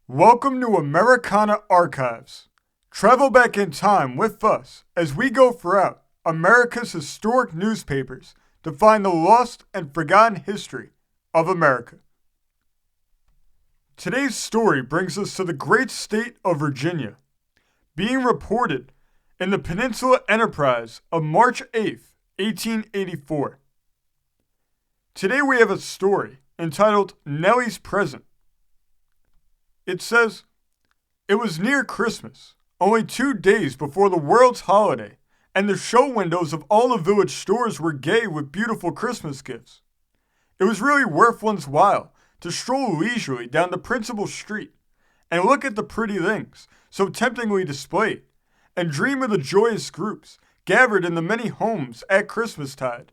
Welcome to Americana Archives. Travel back in time with us as we go throughout America's historic newspapers to find the lost and forgotten history of America. Today's story brings us to the great state of Virginia, being reported in the Peninsula Enterprise of March 8th, 1884. Today we have a story entitled Nellie's Present. It says, "It was near Christmas, only 2 days before the world's holiday, and the show windows of all the village stores were gay with beautiful Christmas gifts. It was really worth one's while to stroll leisurely down the principal street and look at the pretty things so temptingly displayed, and dream of the joyous groups gathered in the many homes at Christmastide."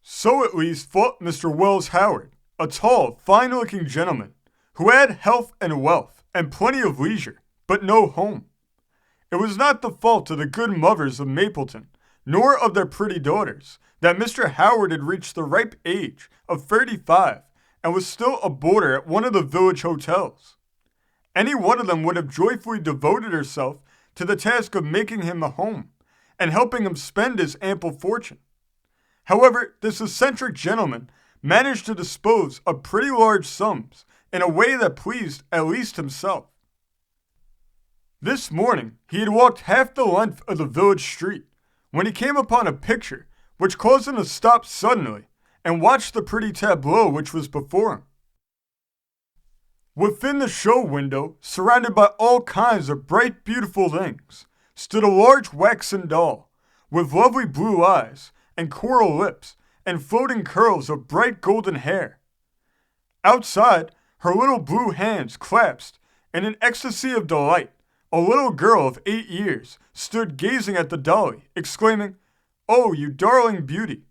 So at least thought Mr. Wells Howard, a tall, fine-looking gentleman who had health and wealth and plenty of leisure, but no home. It was not the fault of the good mothers of Mapleton, nor of their pretty daughters, that Mr. Howard had reached the ripe age of 35 and was still a boarder at one of the village hotels. Any one of them would have joyfully devoted herself to the task of making him a home and helping him spend his ample fortune. However, this eccentric gentleman managed to dispose of pretty large sums in a way that pleased at least himself. This morning, he had walked half the length of the village street when he came upon a picture which caused him to stop suddenly and watch the pretty tableau which was before him. Within the show window, surrounded by all kinds of bright, beautiful things, stood a large waxen doll with lovely blue eyes and coral lips and floating curls of bright golden hair. Outside, her little blue hands clasped in an ecstasy of delight, a little girl of 8 years stood gazing at the dolly, exclaiming, "Oh, you darling beauty!"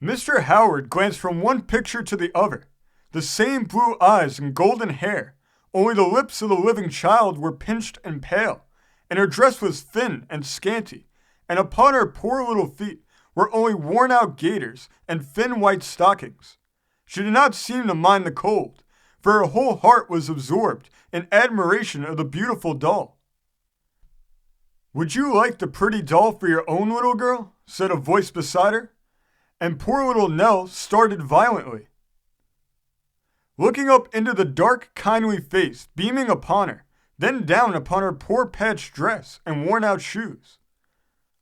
Mr. Howard glanced from one picture to the other. The same blue eyes and golden hair, only the lips of the living child were pinched and pale, and her dress was thin and scanty, and upon her poor little feet were only worn-out gaiters and thin white stockings. She did not seem to mind the cold, for her whole heart was absorbed in admiration of the beautiful doll. "Would you like the pretty doll for your own little girl?" said a voice beside her, and poor little Nell started violently. Looking up into the dark, kindly face beaming upon her, then down upon her poor patched dress and worn-out shoes.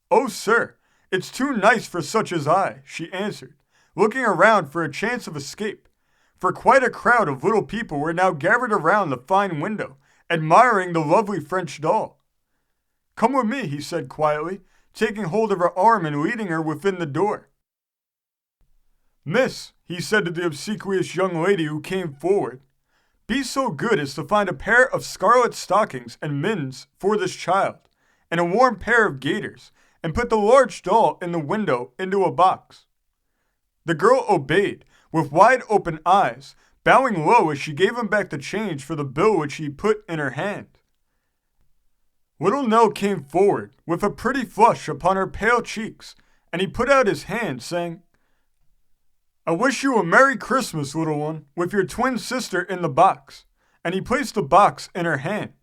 "Oh, sir, it's too nice for such as I," she answered, looking around for a chance of escape, for quite a crowd of little people were now gathered around the fine window, admiring the lovely French doll. "Come with me," he said quietly, taking hold of her arm and leading her within the door. "Miss," he said to the obsequious young lady who came forward, "be so good as to find a pair of scarlet stockings and mittens for this child, and a warm pair of gaiters, and put the large doll in the window into a box." The girl obeyed, with wide-open eyes, bowing low as she gave him back the change for the bill which he put in her hand. Little Nell came forward, with a pretty flush upon her pale cheeks, and he put out his hand, saying, "I wish you a Merry Christmas, little one, with your twin sister in the box," and he placed the box in her hand.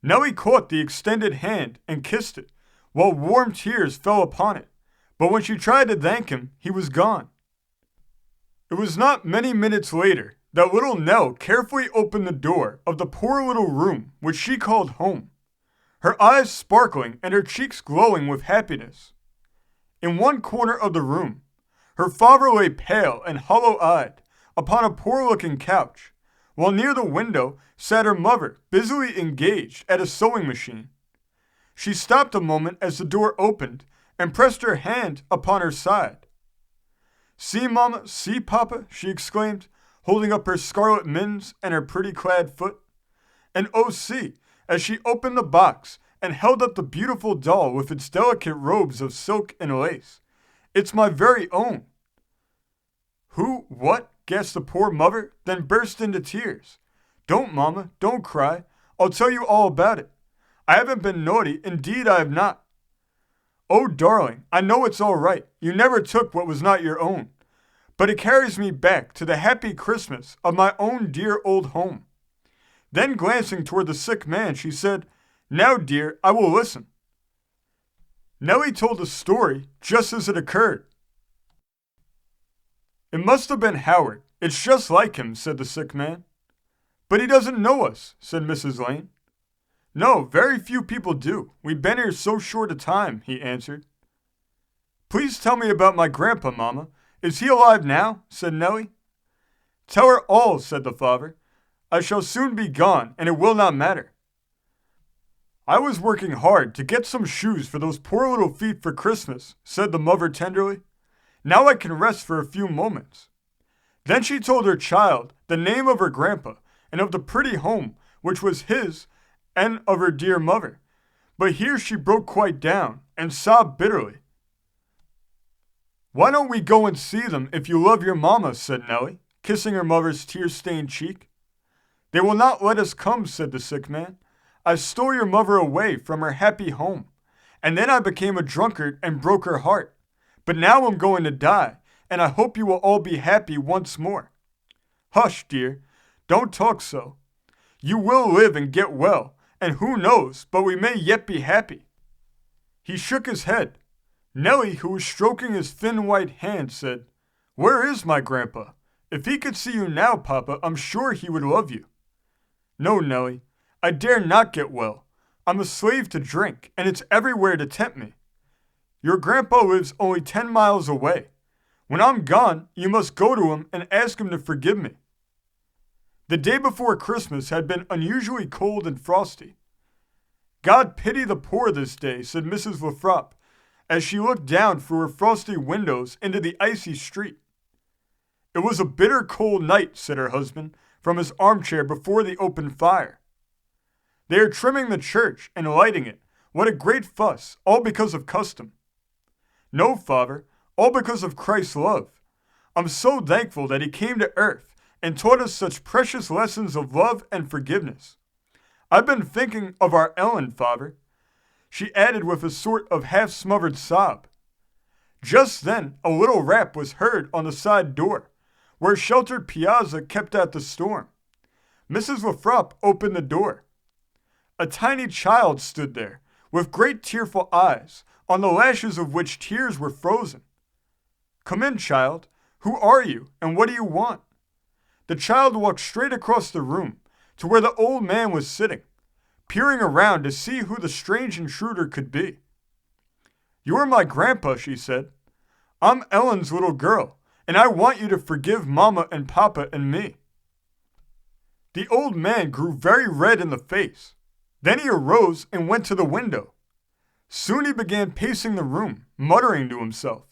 Nellie caught the extended hand and kissed it, while warm tears fell upon it, but when she tried to thank him, he was gone. It was not many minutes later that little Nell carefully opened the door of the poor little room which she called home, her eyes sparkling and her cheeks glowing with happiness. In one corner of the room, her father lay pale and hollow-eyed upon a poor-looking couch, while near the window sat her mother busily engaged at a sewing machine. She stopped a moment as the door opened and pressed her hand upon her side. "See, Mama, see, Papa," she exclaimed, holding up her scarlet mittens and her pretty clad foot. And oh, see, as she opened the box and held up the beautiful doll with its delicate robes of silk and lace, "it's my very own." "Who, what?" gasped the poor mother, then burst into tears. "Don't, Mama, don't cry. I'll tell you all about it. I haven't been naughty, indeed I have not." "Oh, darling, I know it's all right. You never took what was not your own. but it carries me back to the happy Christmas of my own dear old home." Then glancing toward the sick man, she said, "Now, dear, I will listen." Nellie told the story just as it occurred. "It must have been Howard. It's just like him," said the sick man. "But he doesn't know us," said Mrs. Lane. "No, very few people do. We've been here so short a time," he answered. "Please tell me about my grandpa, Mama. Is he alive now?" said Nellie. "Tell her all," said the father. "I shall soon be gone, and it will not matter. I was working hard to get some shoes for those poor little feet for Christmas," said the mother tenderly. "Now I can rest for a few moments." Then she told her child the name of her grandpa and of the pretty home which was his and of her dear mother. But here she broke quite down and sobbed bitterly. "Why don't we go and see them if you love your mama?" said Nellie, kissing her mother's tear-stained cheek. "They will not let us come," said the sick man. "I stole your mother away from her happy home, and then I became a drunkard and broke her heart. But now I'm going to die, and I hope you will all be happy once more." "Hush, dear, don't talk so. You will live and get well, and who knows, but we may yet be happy." He shook his head. Nellie, who was stroking his thin white hand, said, "Where is my grandpa? If he could see you now, Papa, I'm sure he would love you." "No, Nellie, I dare not get well. I'm a slave to drink, and it's everywhere to tempt me. Your grandpa lives only 10 miles away. When I'm gone, you must go to him and ask him to forgive me." The day before Christmas had been unusually cold and frosty. "God pity the poor this day," said Mrs. Lefrop, as she looked down through her frosty windows into the icy street. "It was a bitter cold night," said her husband, from his armchair before the open fire. "They are trimming the church and lighting it. What a great fuss, all because of custom." "No, Father, all because of Christ's love. I'm so thankful that he came to earth and taught us such precious lessons of love and forgiveness. I've been thinking of our Ellen, Father," she added with a sort of half-smothered sob. Just then a little rap was heard on the side door, where a sheltered piazza kept out the storm. Mrs. Lefrop opened the door. A tiny child stood there, with great tearful eyes, on the lashes of which tears were frozen. "Come in, child. Who are you, and what do you want?" The child walked straight across the room to where the old man was sitting, peering around to see who the strange intruder could be. "You're my grandpa," she said. "I'm Ellen's little girl, and I want you to forgive Mama and Papa and me." The old man grew very red in the face. Then he arose and went to the window. Soon he began pacing the room, muttering to himself.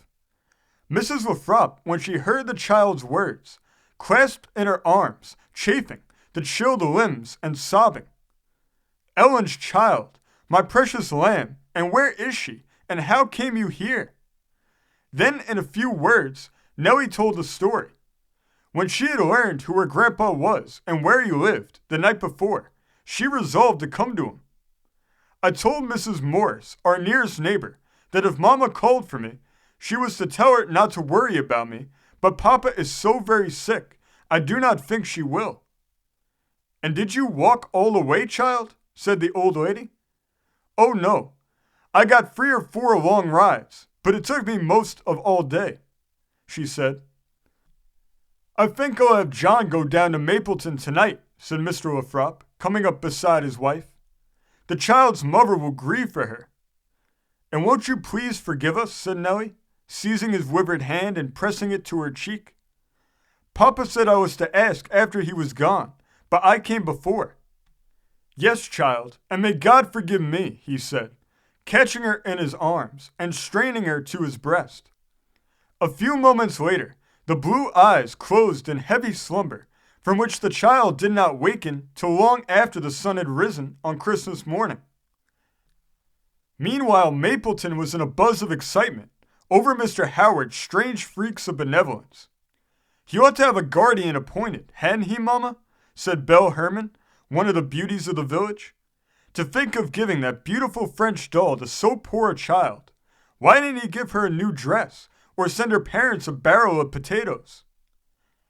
Mrs. Lefrop, when she heard the child's words, clasped in her arms, chafing the chilled limbs and sobbing. "Ellen's child, my precious lamb, and where is she, and how came you here?" Then, in a few words, Nellie told the story. When she had learned who her grandpa was and where he lived the night before, she resolved to come to him. "I told Mrs. Morris, our nearest neighbor, that if Mama called for me, she was to tell her not to worry about me, but Papa is so very sick, I do not think she will." "And did you walk all the way, child?" said the old lady. "Oh, no. I got 3 or 4 long rides, but it took me most of all day," she said. "I think I'll have John go down to Mapleton tonight," said Mr. Lefrop, coming up beside his wife. "The child's mother will grieve for her." "And won't you please forgive us?" said Nellie, seizing his withered hand and pressing it to her cheek. "Papa said I was to ask after he was gone, but I came before." "Yes, child, and may God forgive me," he said, catching her in his arms and straining her to his breast. A few moments later, the blue eyes closed in heavy slumber, from which the child did not waken till long after the sun had risen on Christmas morning. Meanwhile, Mapleton was in a buzz of excitement over Mr. Howard's strange freaks of benevolence. "He ought to have a guardian appointed, hadn't he, Mama?" said Belle Herman, one of the beauties of the village. "To think of giving that beautiful French doll to so poor a child. Why didn't he give her a new dress, or send her parents a barrel of potatoes.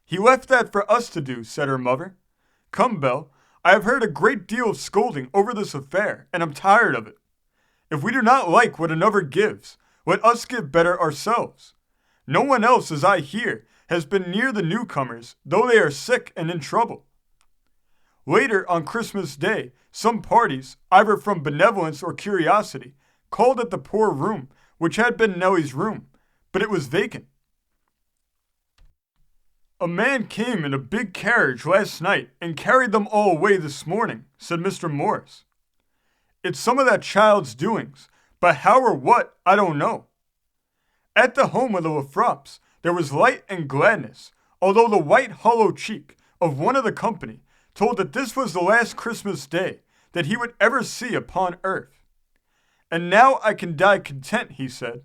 He left that for us to do, said her mother. Come, Belle, I have heard a great deal of scolding over this affair, and am tired of it. If we do not like what another gives, let us give better ourselves. No one else, as I hear, has been near the newcomers, though they are sick and in trouble. Later, on Christmas Day, some parties, either from benevolence or curiosity, called at the poor room, which had been Nellie's room, but it was vacant. A man came in a big carriage last night and carried them all away this morning, said Mr. Morris. It's some of that child's doings, but how or what, I don't know. At the home of the Lafrops, there was light and gladness, although the white hollow cheek of one of the company told that this was the last Christmas Day that he would ever see upon earth. And now I can die content, he said.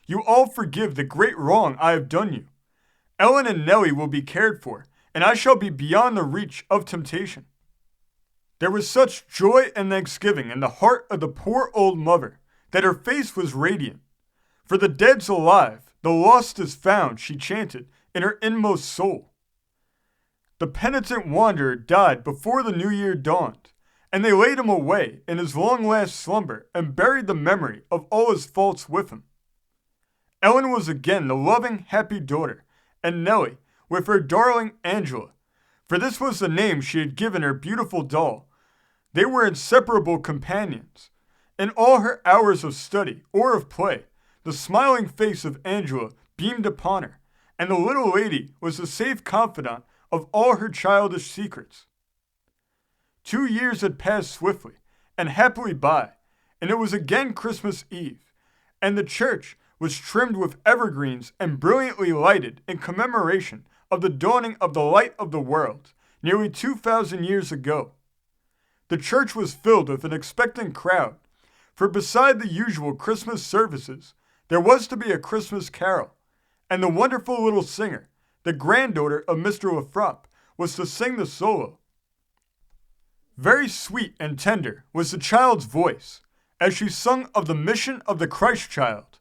You all forgive the great wrong I have done you. Ellen and Nellie will be cared for, and I shall be beyond the reach of temptation. There was such joy and thanksgiving in the heart of the poor old mother that her face was radiant. For the dead's alive, the lost is found, she chanted in her inmost soul. The penitent wanderer died before the new year dawned, and they laid him away in his long-last slumber and buried the memory of all his faults with him. Ellen was again the loving, happy daughter, and Nellie with her darling Angela, for this was the name she had given her beautiful doll. They were inseparable companions. In all her hours of study or of play, the smiling face of Angela beamed upon her, and the little lady was the safe confidant of all her childish secrets. 2 years had passed swiftly and happily by, and it was again Christmas Eve, and the church was trimmed with evergreens and brilliantly lighted in commemoration of the dawning of the light of the world nearly 2,000 years ago. The church was filled with an expectant crowd, for beside the usual Christmas services, there was to be a Christmas carol, and the wonderful little singer, the granddaughter of Mr. Lafrop, was to sing the solo. Very sweet and tender was the child's voice, as she sung of the mission of the Christ child,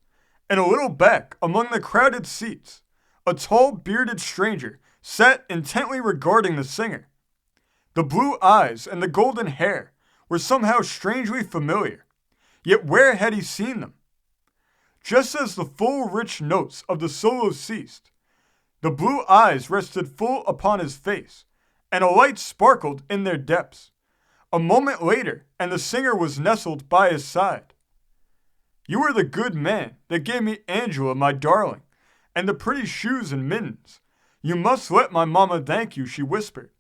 and a little back among the crowded seats, a tall, bearded stranger sat intently regarding the singer. The blue eyes and the golden hair were somehow strangely familiar, yet where had he seen them? Just as the full, rich notes of the solo ceased, the blue eyes rested full upon his face, and a light sparkled in their depths. A moment later, and the singer was nestled by his side. You are the good man that gave me Angela, my darling, and the pretty shoes and mittens. You must let my mamma thank you, she whispered.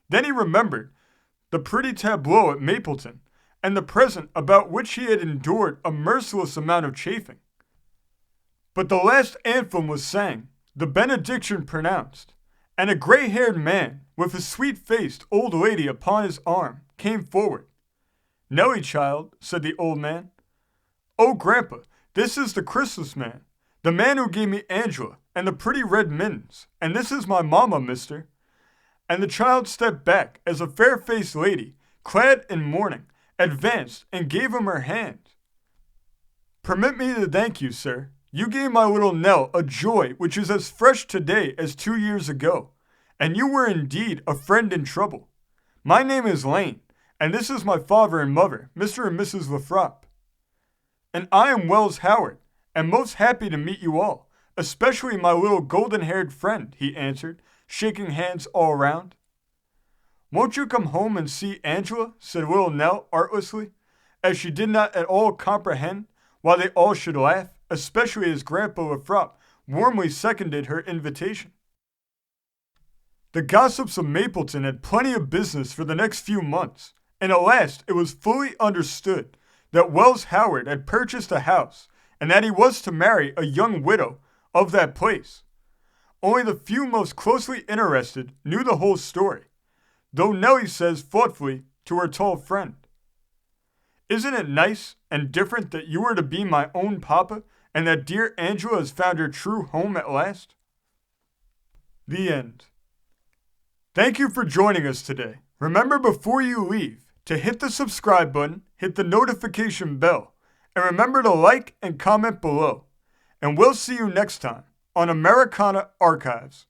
Then he remembered the pretty tableau at Mapleton, and the present about which he had endured a merciless amount of chafing. But the last anthem was sang, the benediction pronounced, and a gray-haired man, with a sweet-faced old lady upon his arm, came forward. Nellie, child, said the old man. Oh, Grandpa, this is the Christmas man, the man who gave me Angela and the pretty red mittens, and this is my mamma, mister. And the child stepped back as a fair-faced lady, clad in mourning, advanced and gave him her hand. Permit me to thank you, sir. You gave my little Nell a joy which is as fresh today as 2 years ago, and you were indeed a friend in trouble. My name is Lane, and this is my father and mother, Mr. and Mrs. Lafrop. And I am Wells Howard, and most happy to meet you all, especially my little golden-haired friend, he answered, shaking hands all around. Won't you come home and see Angela? Said little Nell artlessly, as she did not at all comprehend why they all should laugh, especially as Grandpa Lafrop warmly seconded her invitation. The gossips of Mapleton had plenty of business for the next few months, and at last it was fully understood that Wells Howard had purchased a house and that he was to marry a young widow of that place. Only the few most closely interested knew the whole story, though Nellie says thoughtfully to her tall friend, Isn't it nice and different that you are to be my own papa and that dear Angela has found her true home at last? The end. Thank you for joining us today. Remember before you leave to hit the subscribe button, hit the notification bell, and remember to like and comment below. and we'll see you next time on Americana Archives.